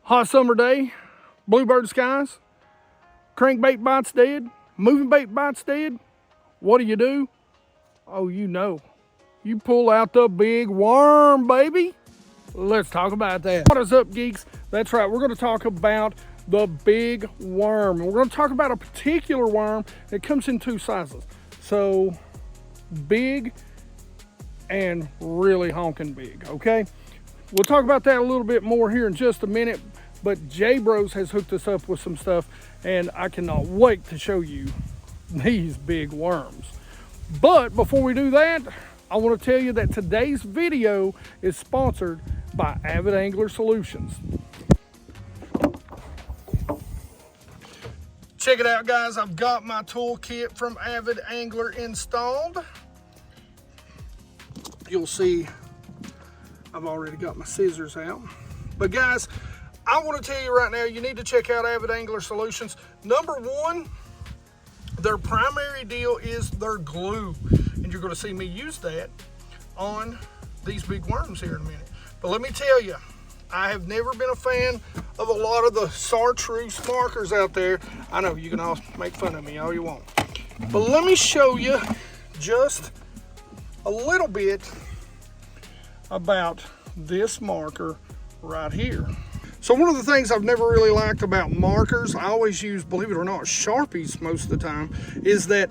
Hot summer day, bluebird skies, crankbait bites dead, moving bait bites dead. What do? Oh, you know. You pull out the big worm, baby. Let's talk about that. What is up, geeks? That's right, we're gonna talk about the big worm. We're gonna talk about a particular worm that comes in two sizes. So, big and really honking big, okay? We'll talk about that a little bit more here in just a minute, but JBros has hooked us up with some stuff, and I cannot wait to show you these big worms. But before we do that, I want to tell you that today's video is sponsored by Avid Angler Solutions. Check it out, guys. I've got my toolkit from Avid Angler installed. You'll see I've already got my scissors out. But guys, I want to tell you right now, you need to check out Avid Angler Solutions. Number one, their primary deal is their glue. And you're going to see me use that on these big worms here in a minute. But let me tell you, I have never been a fan of a lot of the chartreuse markers out there. I know you can all make fun of me all you want. But let me show you just a little bit about this marker right here. So one of the things I've never really liked about markers, I always use, believe it or not, Sharpies most of the time, is that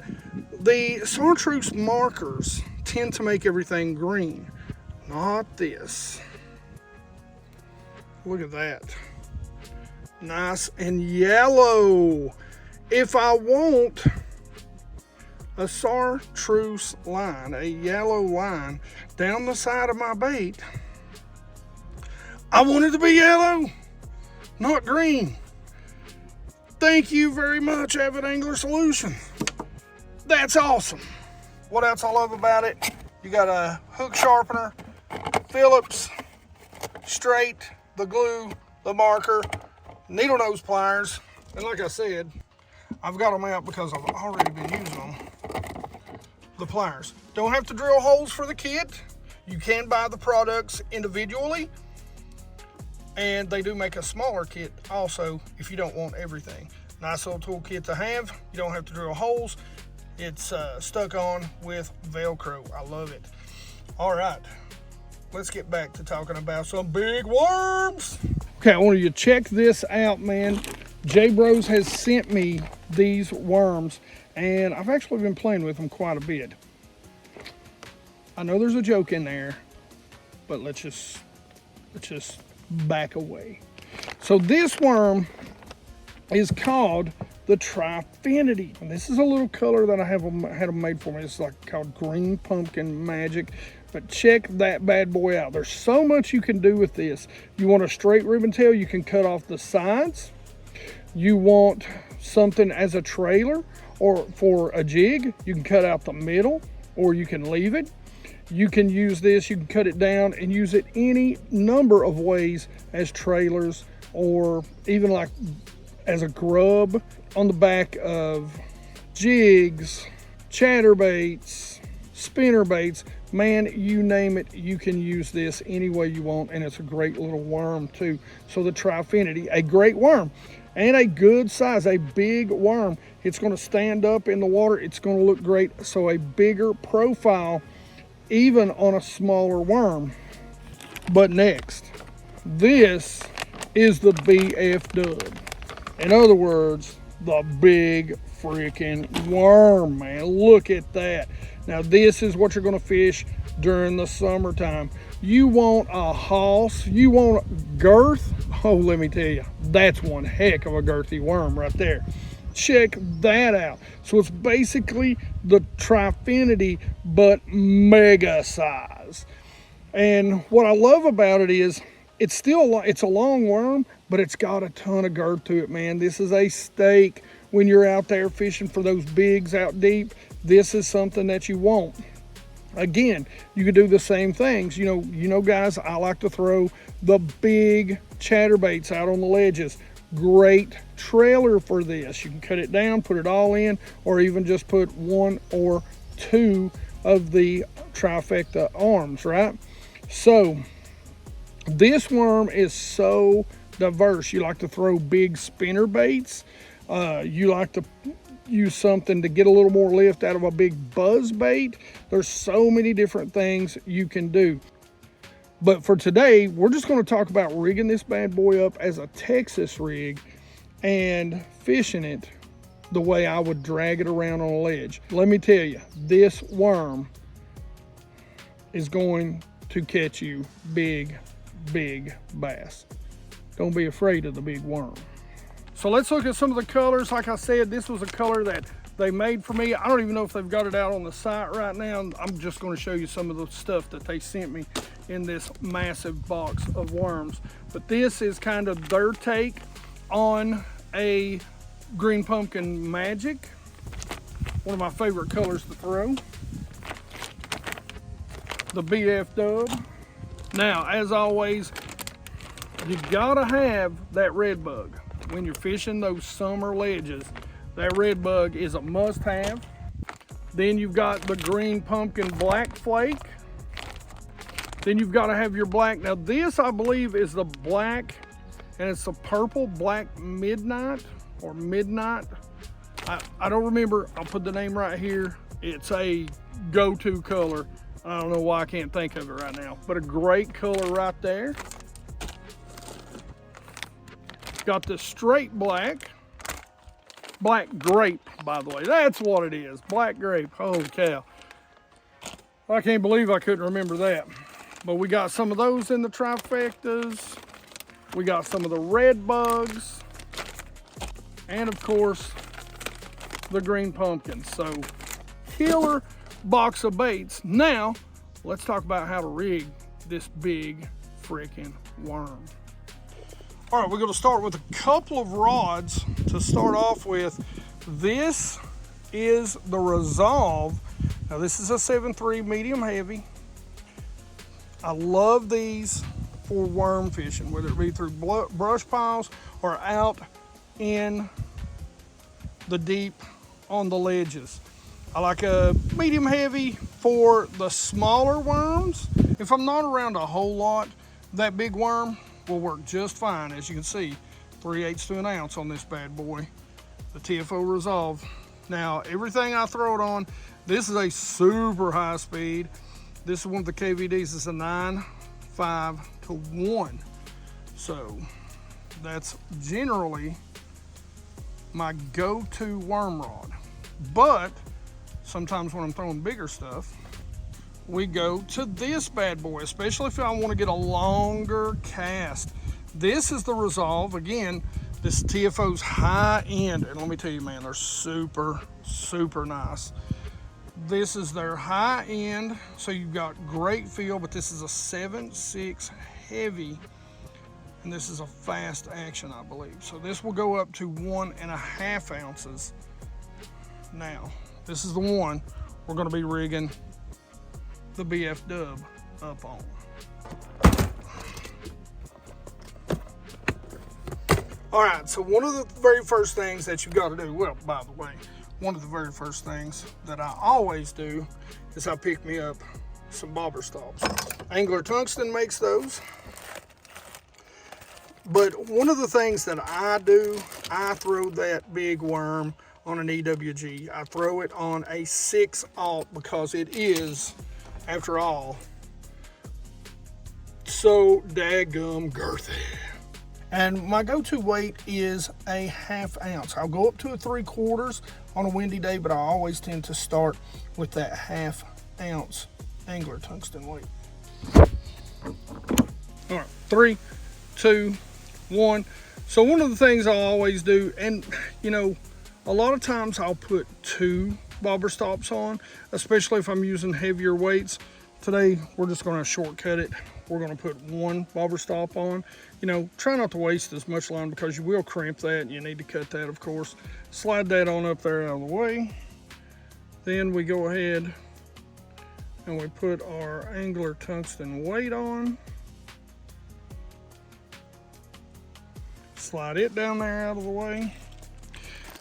the chartreuse markers tend to make everything green. Not this. Look at that. Nice and yellow. If I want a chartreuse line, a yellow line down the side of my bait, I want it to be yellow, not green. Thank you very much, Avid Angler Solution. That's awesome. What else I love about it? You got a hook sharpener, Phillips, straight, the glue, the marker, needle nose pliers, and like I said, I've got them out because I've already been using them. The pliers. Don't have to drill holes for the kit. You can buy the products individually, and they do make a smaller kit also if you don't want everything. Nice little tool kit to have. You don't have to drill holes. It's stuck on with Velcro. I love it. All right, let's get back to talking about some big worms. Okay, I want you to check this out, man. JBros has sent me these worms, and I've actually been playing with them quite a bit. I know there's a joke in there, but let's just back away. So this worm is called the Trifinity, and this is a little color that I had them made for me. It's like called Green Pumpkin Magic. But check that bad boy out. There's so much you can do with this. You want a straight ribbon tail, you can cut off the sides. You want something as a trailer or for a jig, you can cut out the middle or you can leave it. You can use this, you can cut it down and use it any number of ways as trailers or even like as a grub on the back of jigs, chatterbaits, spinner baits. Man, you name it, you can use this any way you want, and it's a great little worm too. So the Trifinity, a great worm and a good size, a big worm. It's going to stand up in the water. It's going to look great. So a bigger profile even on a smaller worm. But next, this is the BF dub. In other words, the big freaking worm, man. Look at that. Now this is what you're going to fish during the summertime. You want a hoss, you want girth. Oh, let me tell you, that's one heck of a girthy worm right there. Check that out. So it's basically the Trifinity, but mega size. And what I love about it is it's a long worm, but it's got a ton of girth to it, man. This is a steak when you're out there fishing for those bigs out deep. This is something that you want. Again, you could do the same things. You know, guys, I like to throw the big chatterbaits out on the ledges. Great trailer for this. You can cut it down, put it all in, or even just put one or two of the trifecta arms, right? So this worm is so diverse. You like to throw big spinner baits. You like to use something to get a little more lift out of a big buzz bait. There's so many different things you can do. But for today, we're just going to talk about rigging this bad boy up as a Texas rig and fishing it the way I would drag it around on a ledge. Let me tell you, this worm is going to catch you big, big bass. Don't be afraid of the big worm. So let's look at some of the colors. Like I said, this was a color that they made for me. I don't even know if they've got it out on the site right now. I'm just going to show you some of the stuff that they sent me in this massive box of worms. But this is kind of their take on a green pumpkin magic. One of my favorite colors to throw. The BF Dub. Now, as always, you gotta have that red bug. When you're fishing those summer ledges, that red bug is a must-have. Then you've got the green pumpkin black flake. Then you've got to have your black. Now this, I believe, is the black, and it's the purple black midnight or midnight. I don't remember. I'll put the name right here. It's a go-to color. I don't know why I can't think of it right now, but a great color right there. Got the straight black. Black grape, by the way. That's what it is. Black grape. Holy cow. I can't believe I couldn't remember that. But we got some of those in the trifectas. We got some of the red bugs. And of course, the green pumpkins. So, killer box of baits. Now, let's talk about how to rig this big freaking worm. All right, we're going to start with a couple of rods to start off with. This is the Resolve. Now, this is a 7.3 medium heavy. I love these for worm fishing, whether it be through brush piles or out in the deep on the ledges. I like a medium heavy for the smaller worms. If I'm not around a whole lot, that big worm will work just fine. As you can see, 3/8 to an ounce on this bad boy, the TFO Resolve. Now, everything I throw it on, this is a super high speed. This is one of the KVDs. It's a 9.5 to 1. So that's generally my go-to worm rod. But sometimes when I'm throwing bigger stuff, we go to this bad boy, especially if I want to get a longer cast. This is the Resolve. Again, this TFO's high end, and let me tell you, man, they're super, super nice. This is their high end, so you've got great feel, but this is a 7.6 heavy, and this is a fast action, I believe. So this will go up to 1.5 ounces. Now, this is the one we're going to be rigging the BF Dub up on. All right, so one of the very first things that you've got to do, well, by the way, one of the very first things that I always do is I pick me up some bobber stops. Angler Tungsten makes those. But one of the things that I do, I throw that big worm on an EWG. I throw it on a 6/0 because it is, after all, so daggum girthy. And my go-to weight is a 1/2 ounce. I'll go up to a 3/4 on a windy day, but I always tend to start with that 1/2 ounce Angler Tungsten weight. All right, 3, 2, 1. So one of the things I always do, and you know, a lot of times I'll put 2 bobber stops on, especially if I'm using heavier weights. Today, we're just gonna shortcut it. We're gonna put 1 bobber stop on. You know, try not to waste as much line because you will crimp that and you need to cut that, of course. Slide that on up there out of the way. Then we go ahead and we put our Angler Tungsten weight on. Slide it down there out of the way.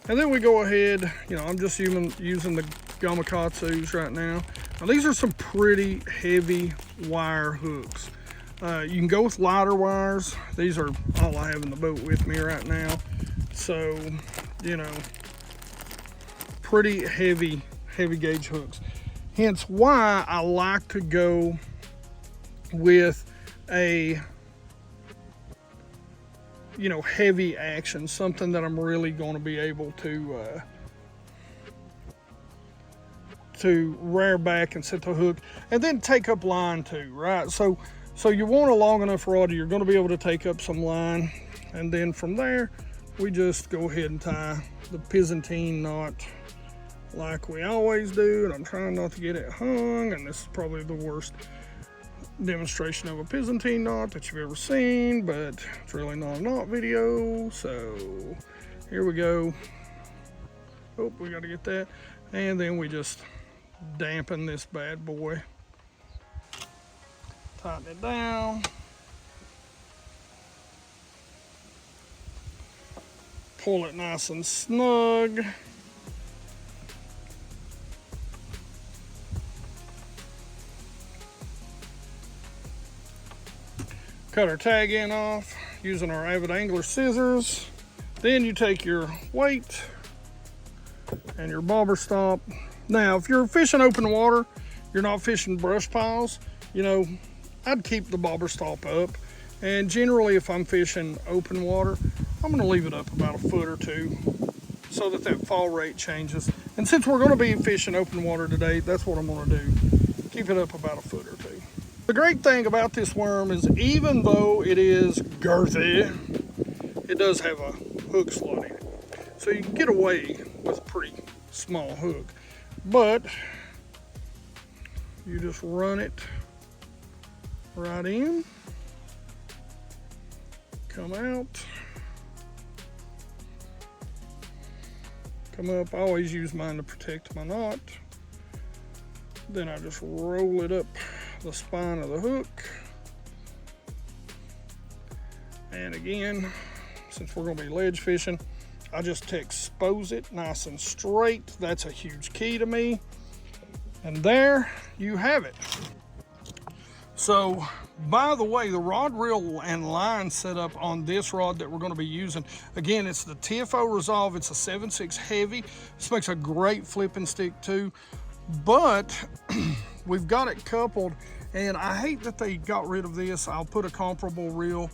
And then we go ahead, you know, I'm just using the Gamakatsus right now. Now these are some pretty heavy wire hooks. You can go with lighter wires. These are all I have in the boat with me right now. So, you know, pretty heavy gauge hooks. Hence why I like to go with a, you know, heavy action, something that I'm really going to be able to rear back and set the hook, and then take up line too, right? So you want a long enough rod, you're going to be able to take up some line, and then from there we just go ahead and tie the Byzantine knot like we always do. And I'm trying not to get it hung, and this is probably the worst demonstration of a Byzantine knot that you've ever seen, but it's really not a knot video. So here we go. Oh, we got to get that, and then we just dampen this bad boy, tighten it down, pull it nice and snug. Cut our tag end off using our Avid angler scissors. Then you take your weight and your bobber stop. Now, if you're fishing open water, you're not fishing brush piles, you know, I'd keep the bobber stop up. And generally, if I'm fishing open water, I'm gonna leave it up about a foot or two so that fall rate changes. And since we're gonna be fishing open water today, that's what I'm gonna do. Keep it up about a foot or two. The great thing about this worm is, even though it is girthy, it does have a hook slot in it. So you can get away with a pretty small hook. But you just run it right in, come out, come up. I always use mine to protect my knot. Then I just roll it up the spine of the hook. And again, since we're going to be ledge fishing, I just expose it nice and straight. That's a huge key to me. And there you have it. So, by the way, the rod, reel, and line setup on this rod that we're going to be using, again, it's the TFO Resolve. It's a 7.6 heavy. This makes a great flipping stick too. But we've got it coupled, and I hate that they got rid of this. I'll put a comparable reel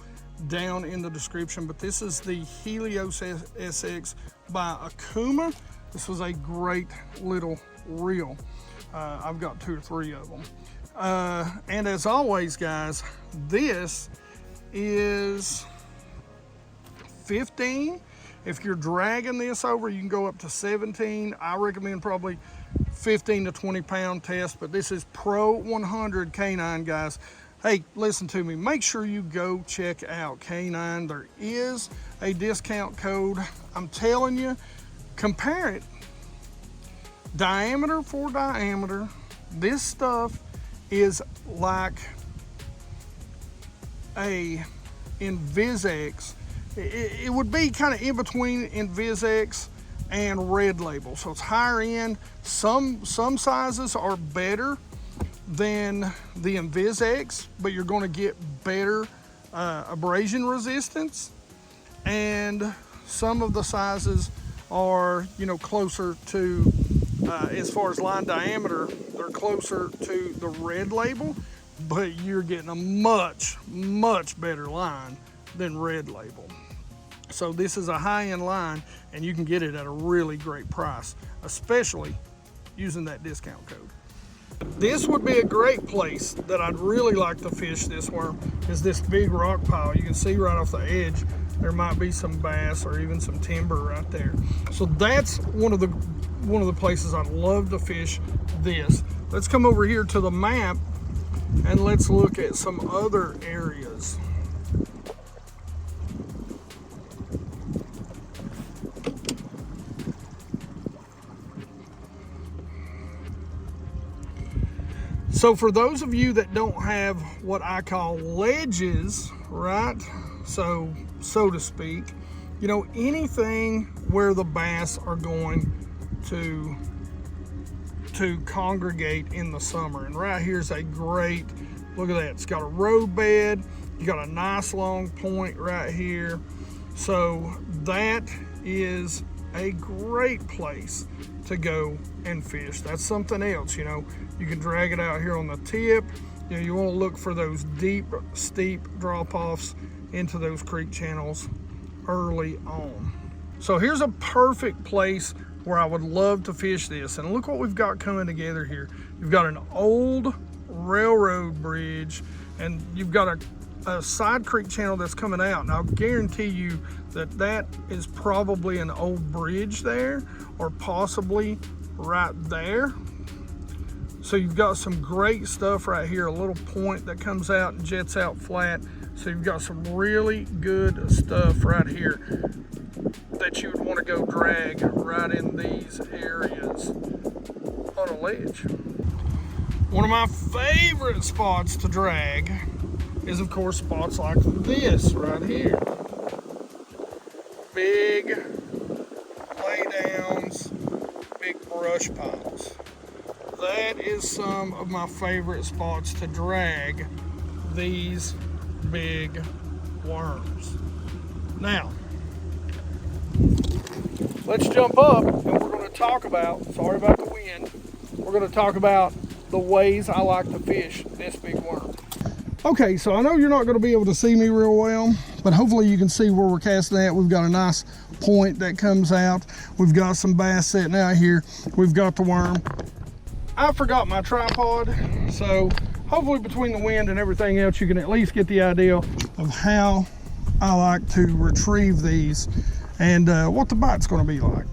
down in the description, but this is the Helios SX by Akuma. This was a great little reel. I've got 2 or 3 of them. And as always, guys, this is 15. If you're dragging this over, you can go up to 17. I recommend probably 15 to 20 pound test, but this is Pro 100 K9, guys. Hey, listen to me. Make sure you go check out K9. There is a discount code. I'm telling you, compare it. Diameter for diameter. This stuff is like a InvisX. It would be kind of in between InvisX and Red Label. So it's higher end. Some sizes are better than the InvisX, but you're going to get better abrasion resistance, and some of the sizes are, you know, closer to as far as line diameter, they're closer to the Red Label, but you're getting a much better line than Red Label. So this is a high-end line, and you can get it at a really great price, especially using that discount code. This would be a great place that I'd really like to fish this worm, is this big rock pile. You can see right off the edge there might be some bass or even some timber right there. So that's one of the places I'd love to fish this. Let's come over here to the map and let's look at some other areas. So for those of you that don't have what I call ledges, right? So to speak, you know, anything where the bass are going to congregate in the summer. And right here's a great, look at that. It's got a road bed. You got a nice long point right here. So that is a great place to go and fish. That's something else, you know. You can drag it out here on the tip. You know, you want to look for those deep, steep drop-offs into those creek channels early on. So here's a perfect place where I would love to fish this. And look what we've got coming together here. You've got an old railroad bridge, and you've got a side creek channel that's coming out. And I'll guarantee you that that is probably an old bridge there, or possibly right there. So you've got some great stuff right here, a little point that comes out and jets out flat. So you've got some really good stuff right here that you would want to go drag right in these areas on a ledge. One of my favorite spots to drag is, of course, spots like this right here. Big laydowns, big brush piles. That is some of my favorite spots to drag these big worms. Now, let's jump up and we're going to talk about, sorry about the wind, we're going to talk about the ways I like to fish this big worm. Okay, so I know you're not going to be able to see me real well, but hopefully you can see where we're casting at. We've got a nice point that comes out. We've got some bass sitting out here. We've got the worm. I forgot my tripod, so hopefully between the wind and everything else, you can at least get the idea of how I like to retrieve these and what the bite's going to be like.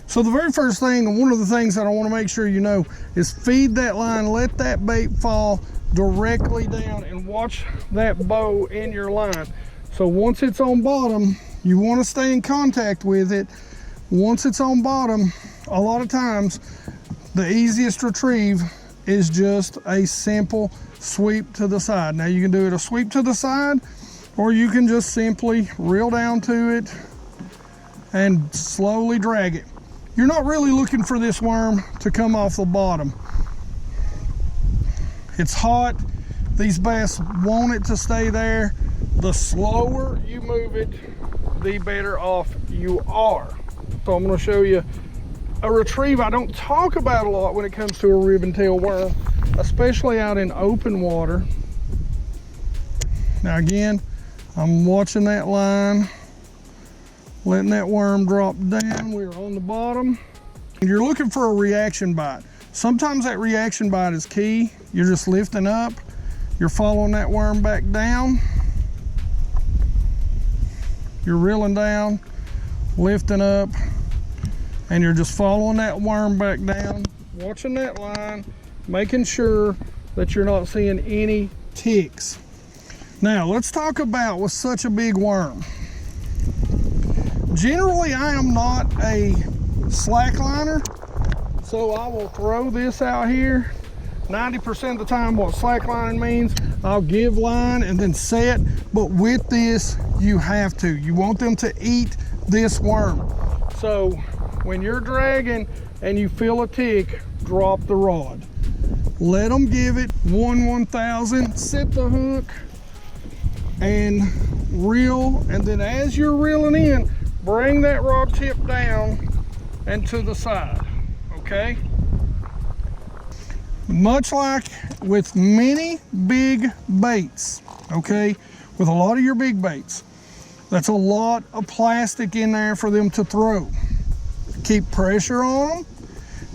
So the very first thing, and one of the things that I want to make sure you know, is feed that line, let that bait fall directly down, and watch that bow in your line. So once it's on bottom, you want to stay in contact with it. Once it's on bottom, a lot of times, the easiest retrieve is just a simple sweep to the side. Now you can do it a sweep to the side, or you can just simply reel down to it and slowly drag it. You're not really looking for this worm to come off the bottom. It's hot. These bass want it to stay there. The slower you move it, the better off you are. So I'm going to show you a retrieve I don't talk about a lot when it comes to a ribbon tail worm, especially out in open water. Now again, I'm watching that line, letting that worm drop down. We're on the bottom. And you're looking for a reaction bite. Sometimes that reaction bite is key. You're just lifting up, you're following that worm back down, you're reeling down, lifting up, and you're just following that worm back down, watching that line, making sure that you're not seeing any ticks. Now let's talk about with such a big worm. Generally, I am not a slack liner, so I will throw this out here. 90% of the time, what slack lining means, I'll give line and then set, but with this, you have to. You want them to eat this worm. So when you're dragging and you feel a tick, drop the rod. Let them give it 1/1000, set the hook and reel, and then as you're reeling in, bring that rod tip down and to the side, okay? Much like with many big baits, okay, with a lot of your big baits, that's a lot of plastic in there for them to throw. Keep pressure on them,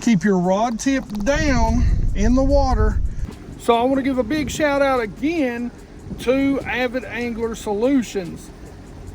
keep your rod tip down in the water. So I want to give a big shout out again to Avid Angler Solutions.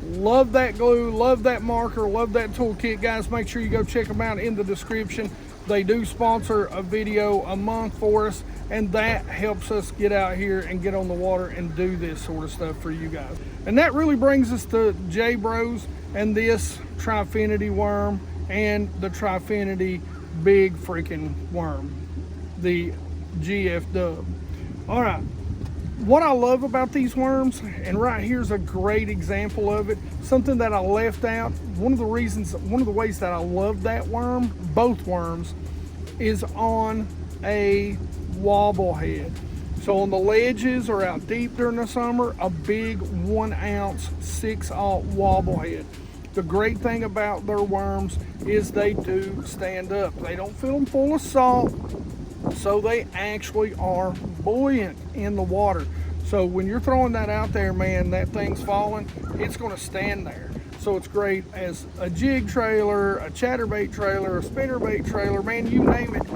Love that glue, love that marker, love that toolkit, guys. Make sure you go check them out in the description. They do sponsor a video a month for us, and that helps us get out here and get on the water and do this sort of stuff for you guys. And that really brings us to JBros and this Trifinity worm and the Trifinity big freaking worm, the GF Dub. All right, what I love about these worms, and right here's a great example of it, something that I left out. One of the ways that I love that worm, both worms, is on a wobble head. So on the ledges or out deep during the summer, a big 1 ounce 6/0 wobble head. The great thing about their worms is they do stand up. They don't fill them full of salt, so they actually are buoyant in the water. So when you're throwing that out there, man, that thing's falling, it's gonna stand there. So it's great as a jig trailer, a chatterbait trailer, a spinnerbait trailer, man, you name it.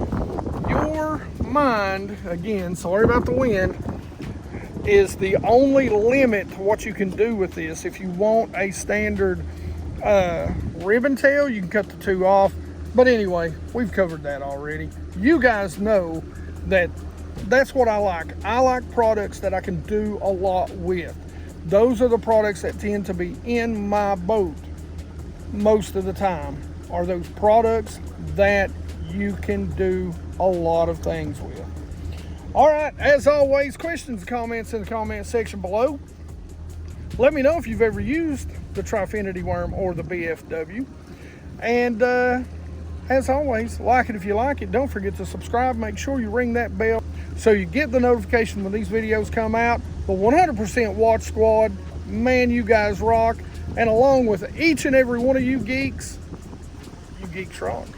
Your mind, again, sorry about the wind, is the only limit to what you can do with this. If you want a standard ribbon tail, you can cut the 2 off. But anyway, we've covered that already. You guys know that that's what I like. I like products that I can do a lot with. Those are the products that tend to be in my boat most of the time, are those products that you can do a lot of things with. All right, as always, questions and comments in the comment section below. Let me know if you've ever used the Trifinity worm or the BFW. And as always, like it if you like it. Don't forget to subscribe. Make sure you ring that bell so you get the notification when these videos come out. The 100% Watch Squad, man, you guys rock. And along with each and every one of you geeks rock.